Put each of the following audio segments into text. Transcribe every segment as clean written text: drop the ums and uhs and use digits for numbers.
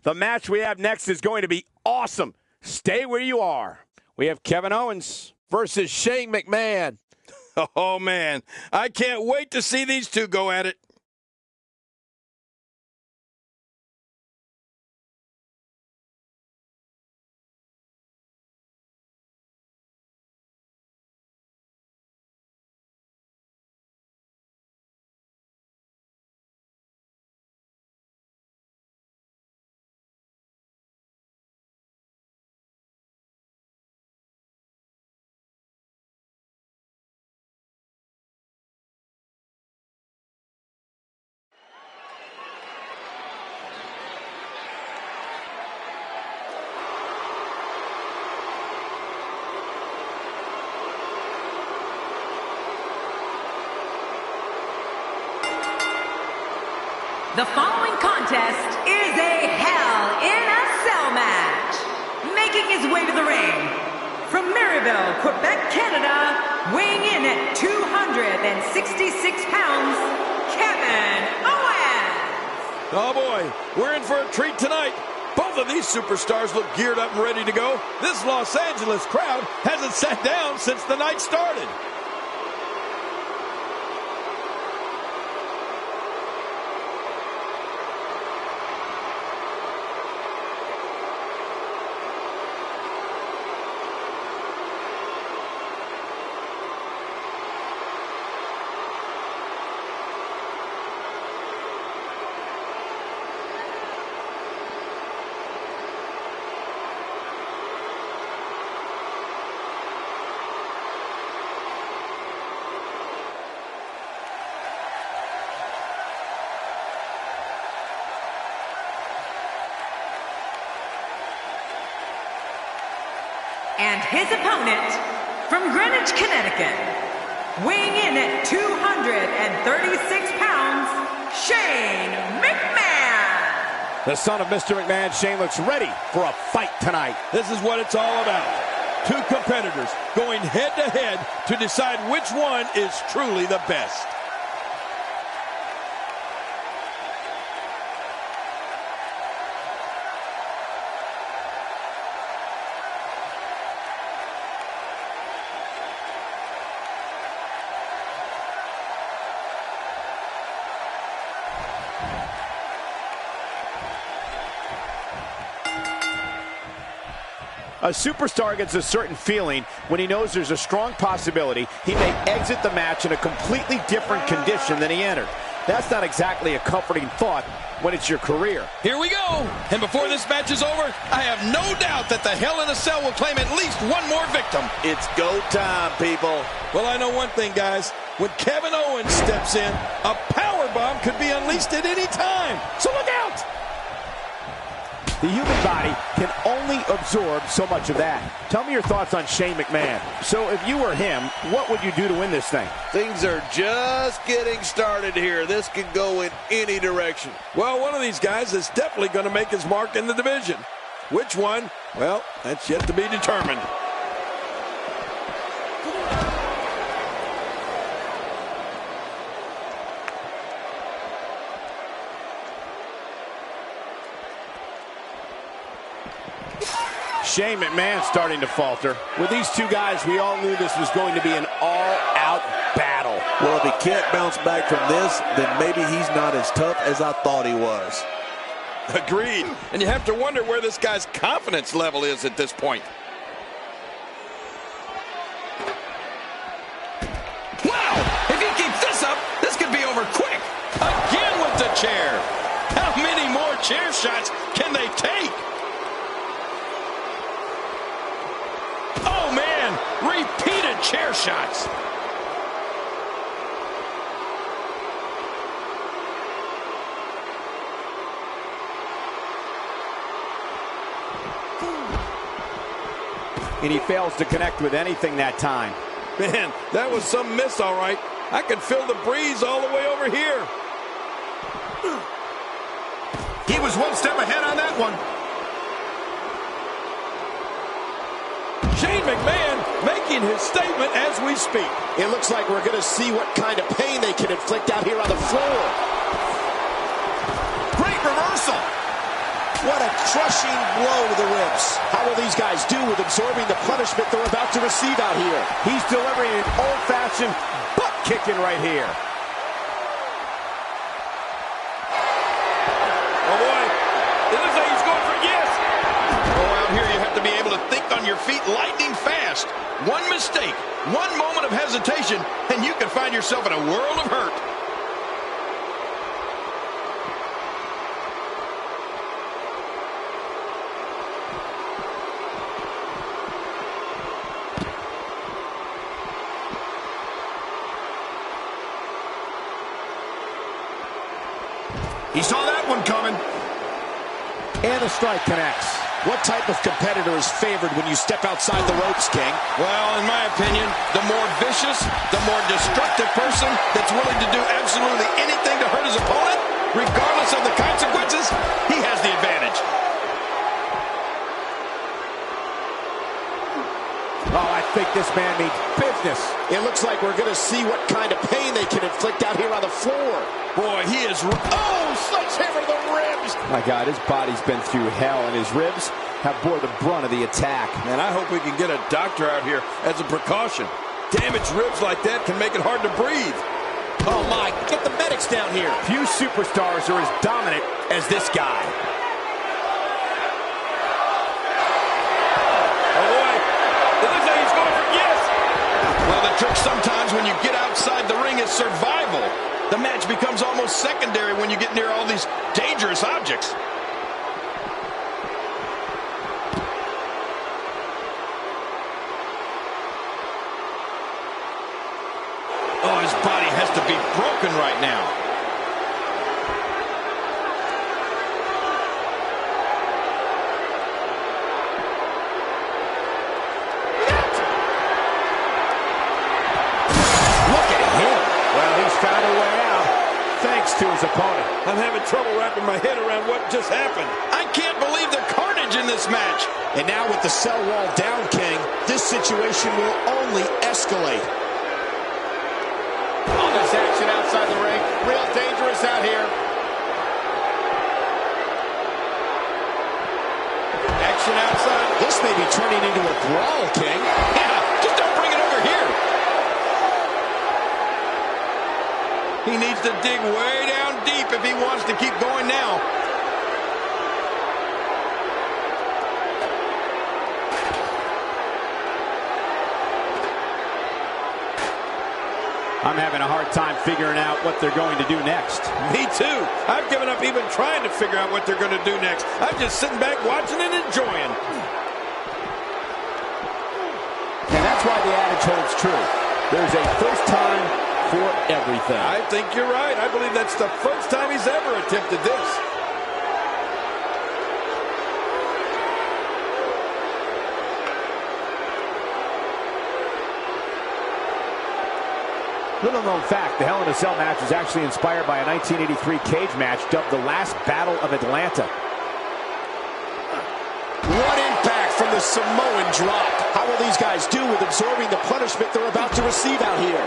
The match we have next is going to be awesome. Stay where you are. We have Kevin Owens versus Shane McMahon. Oh, man. I can't wait to see these two go at it. The following contest is a Hell in a Cell match. Making his way to the ring, from Maryville, Quebec, Canada, weighing in at 266 pounds, Kevin Owens. Oh boy, we're in for a treat tonight. Both of these superstars look geared up and ready to go. This Los Angeles crowd hasn't sat down since the night started. And his opponent, from Greenwich, Connecticut, weighing in at 236 pounds, Shane McMahon. The son of Mr. McMahon, Shane, looks ready for a fight tonight. This is what it's all about. Two competitors going head-to-head to decide which one is truly the best. A superstar gets a certain feeling when he knows there's a strong possibility he may exit the match in a completely different condition than he entered. That's not exactly a comforting thought when it's your career. Here we go. And before this match is over, I have no doubt that the Hell in a Cell will claim at least one more victim. It's go time, people. Well, I know one thing, guys. When Kevin Owens steps in, a powerbomb could be unleashed at any time. So look out! The human body can only absorb so much of that. Tell me your thoughts on Shane McMahon. So if you were him, what would you do to win this thing? Things are just getting started here. This can go in any direction. Well, one of these guys is definitely going to make his mark in the division. Which one? Well, that's yet to be determined. Shane McMahon starting to falter. With these two guys, we all knew this was going to be an all-out battle. Well, if he can't bounce back from this, then maybe he's not as tough as I thought he was. Agreed. And you have to wonder where this guy's confidence level is at this point. Wow! If he keeps this up, this could be over quick. Again with the chair. How many more chair shots can they take? Oh, man! Repeated chair shots. And he fails to connect with anything that time. Man, that was some miss, all right. I can feel the breeze all the way over here. He was one step ahead on that one. Shane McMahon making his statement as we speak. It looks like we're going to see what kind of pain they can inflict out here on the floor. Great reversal. What a crushing blow to the ribs. How will these guys do with absorbing the punishment they're about to receive out here? He's delivering an old-fashioned butt kicking right here. Oh, boy. It looks like he's going for yes. Oh, out here you have to be able to think on your feet lightning fast. One mistake, one moment of hesitation, and you can find yourself in a world of hurt. He saw that one coming. And the strike connects. What type of competitor is favored when you step outside the ropes, King? Well, in my opinion, the more vicious, the more destructive person that's willing to do absolutely anything to hurt his opponent, regardless of the consequences, he has the advantage. Oh, I think this man means business. It looks like we're going to see what kind of pain they can inflict out here on the floor. Boy, he is... Oh, sledgehammer to the ribs. My God, his body's been through hell, and his ribs have bore the brunt of the attack. Man, I hope we can get a doctor out here as a precaution. Damaged ribs like that can make it hard to breathe. Oh, my. Get the medics down here. Few superstars are as dominant as this guy. Oh, boy. It looks like he's going for yes. Well, the trick sometimes when you get outside the ring is survival. The match becomes almost secondary when you get near all these dangerous objects. Oh, his body has to be broken right now. Look at him. Well, he's found a way out, thanks to his opponent. I'm having trouble wrapping my head around what just happened. I can't believe the carnage in this match. And now with the cell wall down, King, this situation will only escalate. All this action outside the ring, real dangerous out here. Action outside. This may be turning into a brawl, King. Yeah, just don't bring it over here. He needs to dig way down deep if he wants to keep going now. I'm having a hard time figuring out what they're going to do next. Me too. I've given up even trying to figure out what they're going to do next. I'm just sitting back watching and enjoying. And that's why the adage holds true. There's a first time for everything. I think you're right. I believe that's the first time he's ever attempted this. Little known fact, the Hell in a Cell match was actually inspired by a 1983 cage match dubbed the Last Battle of Atlanta. What impact from the Samoan drop. How will these guys do with absorbing the punishment they're about to receive out here?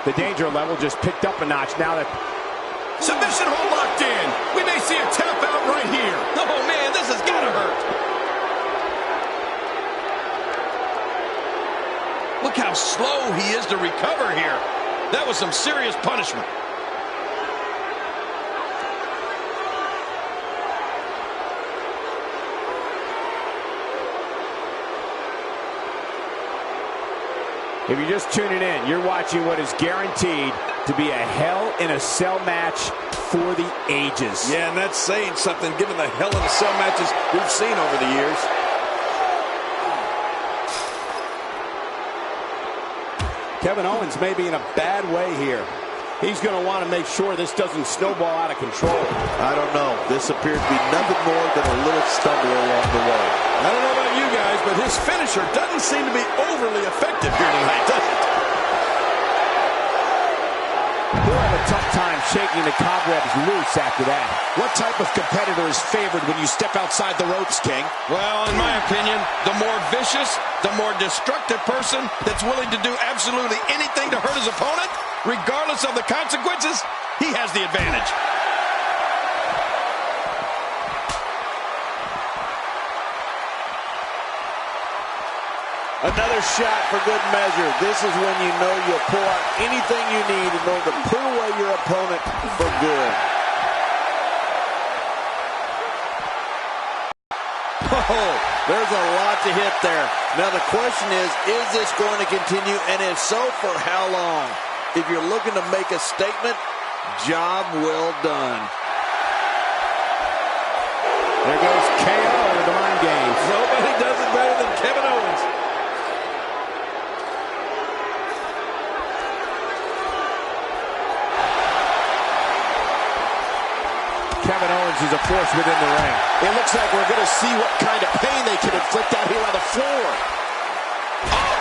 The danger level just picked up a notch now that... Submission hold locked in. We may see a tap out right here. Oh, man, this has got to hurt. Look how slow he is to recover here. That was some serious punishment. If you're just tuning in, you're watching what is guaranteed to be a Hell in a Cell match for the ages. Yeah, and that's saying something given the Hell in a Cell matches we've seen over the years. Kevin Owens may be in a bad way here. He's going to want to make sure this doesn't snowball out of control. I don't know. This appears to be nothing more than a little stumble along the way. I don't know about you guys, but his finisher doesn't seem to be overly effective here tonight, does it? He'll have a tough time shaking the cobwebs loose after that. What type of competitor is favored when you step outside the ropes, King? Well, in my opinion, the more vicious, the more destructive person that's willing to do absolutely anything to hurt his opponent, regardless of the consequences, he has the advantage. Another shot for good measure. This is when you know you'll pull out anything you need in order to put away your opponent for good. Oh, there's a lot to hit there. Now the question is this going to continue? And if so, for how long? If you're looking to make a statement, job well done. There goes KO with the mind games. Nobody does it better than Kevin Owens. Kevin Owens is a force within the ring. It looks like we're going to see what kind of pain they can inflict out here on the floor.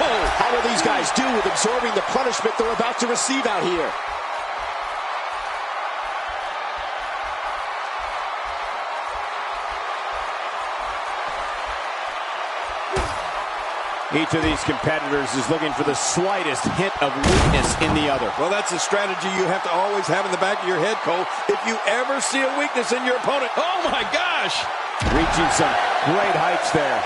Oh! How will these guys do with absorbing the punishment they're about to receive out here? Each of these competitors is looking for the slightest hint of weakness in the other. Well, that's a strategy you have to always have in the back of your head, Cole. If you ever see a weakness in your opponent, oh my gosh! Reaching some great heights there.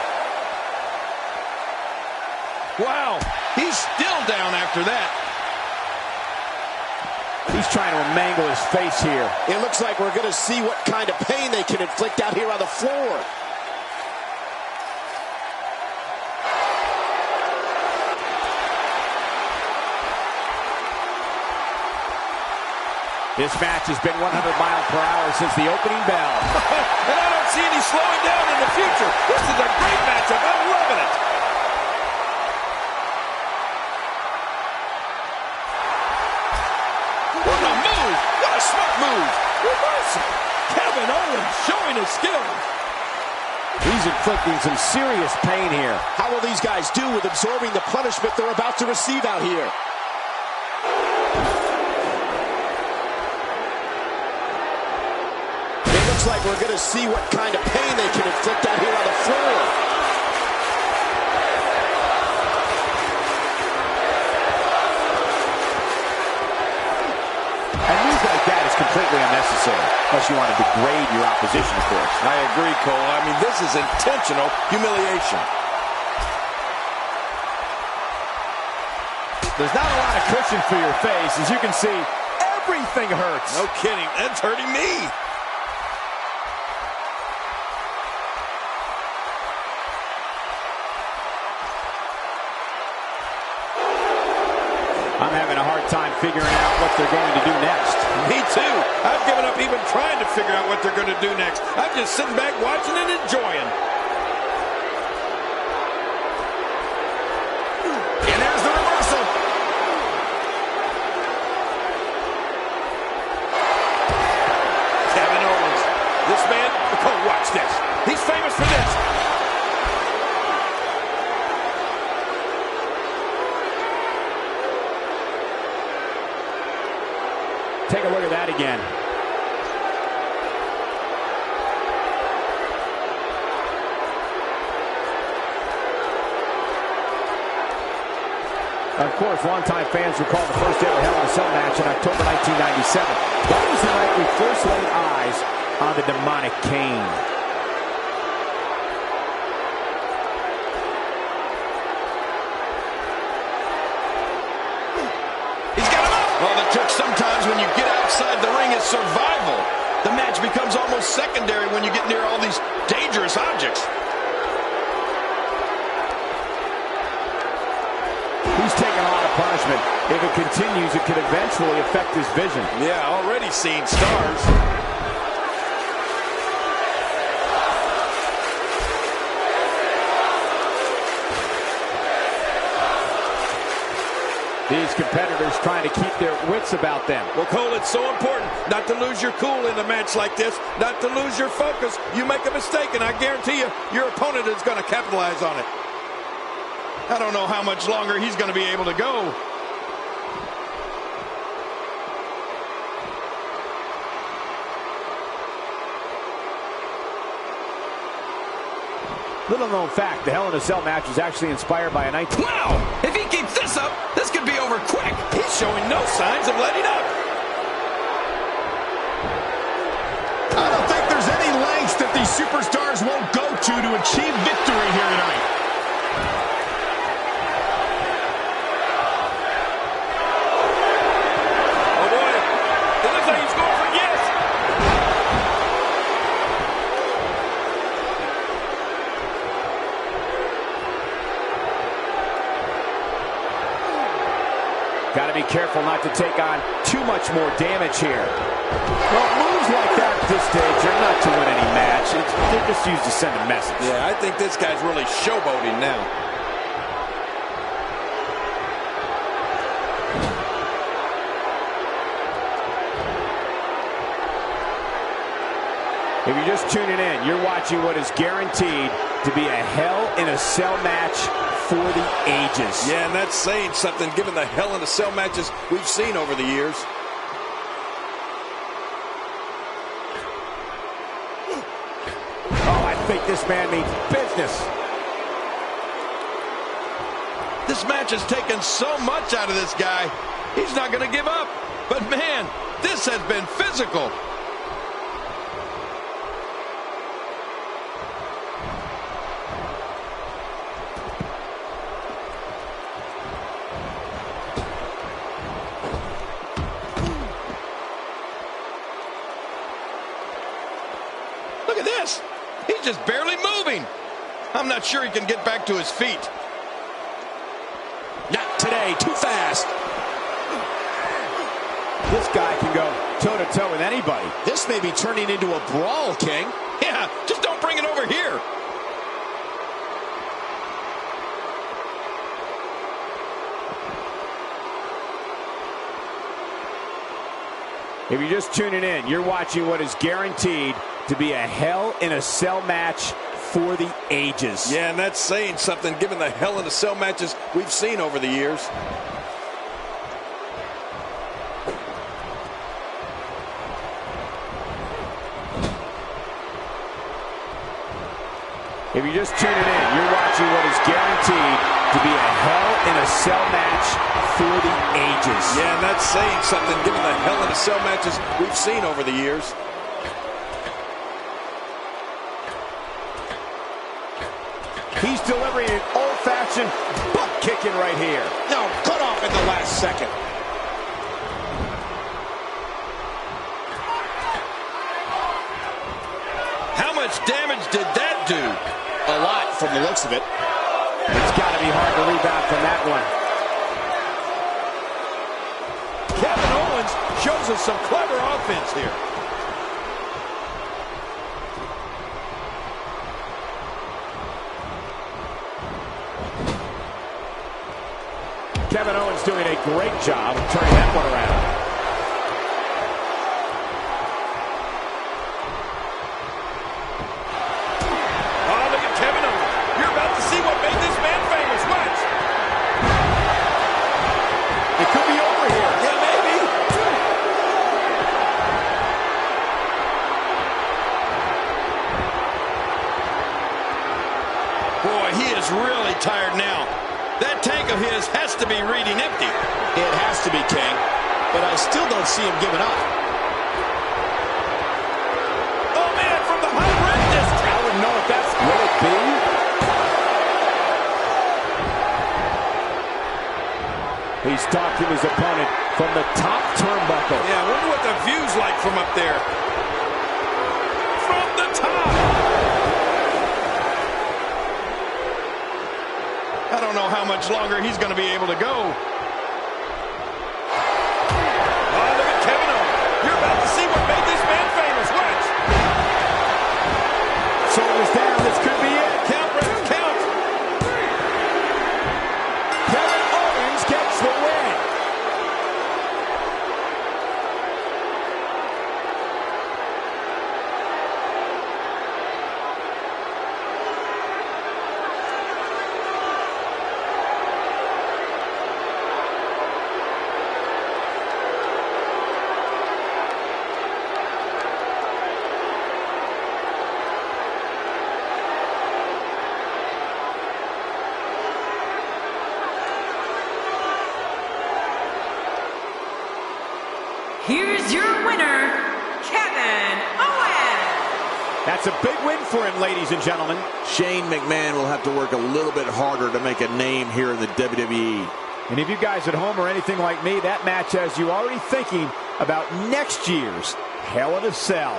Wow, he's still down after that. He's trying to mangle his face here. It looks like we're going to see what kind of pain they can inflict out here on the floor. This match has been 100 miles per hour since the opening bell. And I don't see any slowing down in the future. This is a great matchup. I'm loving it. What a move. What a smart move. Reversal. Kevin Owens showing his skills. He's inflicting some serious pain here. How will these guys do with absorbing the punishment they're about to receive out here? Looks like we're going to see what kind of pain they can inflict out here on the floor. A move like that is completely unnecessary, unless you want to degrade your opposition, of course. I agree, Cole. I mean, this is intentional humiliation. There's not a lot of cushion for your face. As you can see, everything hurts. No kidding. That's hurting me. I'm having a hard time figuring out what they're going to do next. Me too. I've given up even trying to figure out what they're going to do next. I'm just sitting back watching and enjoying. And there's the reversal. Kevin Owens. This man, oh, watch this. He's famous for this. Take a look at that again. Of course, longtime fans recall the first ever Hell in a Cell match in October 1997. That was the night we first laid eyes on the demonic Kane. Well, the trick sometimes when you get outside the ring is survival. The match becomes almost secondary when you get near all these dangerous objects. He's taking a lot of punishment. If it continues, it could eventually affect his vision. Yeah, already seeing stars. These competitors trying to keep their wits about them. Well, Cole, it's so important not to lose your cool in a match like this, not to lose your focus. You make a mistake, and I guarantee you, your opponent is going to capitalize on it. I don't know how much longer he's going to be able to go. Little known fact, the Hell in a Cell match was actually inspired by a 19... Wow! If he keeps this up, this could be over quick. He's showing no signs of letting up. I don't think there's any lengths that these superstars won't go to achieve victory here tonight. Oh boy, it looks like he's going for yes. Got to be careful not to take on too much more damage here. Well, moves like that at this stage are not to win any match. They're just used to send a message. Yeah, I think this guy's really showboating now. If you're just tuning in, you're watching what is guaranteed to be a Hell in a Cell match for the ages. Yeah, and that's saying something given the Hell in a Cell matches we've seen over the years. Oh, I think this man means business. This match has taken so much out of this guy. He's not going to give up. But man, this has been physical. Look at this. He's just barely moving. I'm not sure he can get back to his feet. Not today, too fast. This guy can go toe-to-toe with anybody. This may be turning into a brawl, King. Yeah, just don't bring it over here. If you're just tuning in, you're watching what is guaranteed to be a Hell in a Cell match for the ages. Yeah, and that's saying something given the Hell in a Cell matches we've seen over the years. If you're just tuning in, you're watching what is guaranteed to be a Hell in a Cell match for the ages. Yeah, and that's saying something given the Hell in a Cell matches we've seen over the years. He's delivering an old-fashioned butt kicking right here. No, cut off in the last second. How much damage did that do? A lot from the looks of it. It's got to be hard to rebound from that one. Kevin Owens shows us some clever offense here. Kevin Owens doing a great job turning that one around. Oh, look at Kevin Owens. You're about to see what made this man famous. Watch. It could be over here. Yeah, maybe. Boy, he is really tired now. That tank of his has to be reading empty. It has to be, King. But I still don't see him giving up. Oh, man, from the high red district. I wouldn't know if that's... Will it be? He's stalking his opponent from the top turnbuckle. Yeah, I wonder what the view's like from up there. From the top. I don't know how much longer he's going to be able to go. Oh, look at Kevin Owens. You're about to see what made this man famous. Watch. Shoulders down. This could be it. Count, Ref, count. Kevin Owens gets the win. winner, Kevin Owens. That's a big win for him, ladies and gentlemen. Shane McMahon will have to work a little bit harder to make a name here in the WWE. And if you guys at home are anything like me, that match has you already thinking about next year's Hell in a Cell.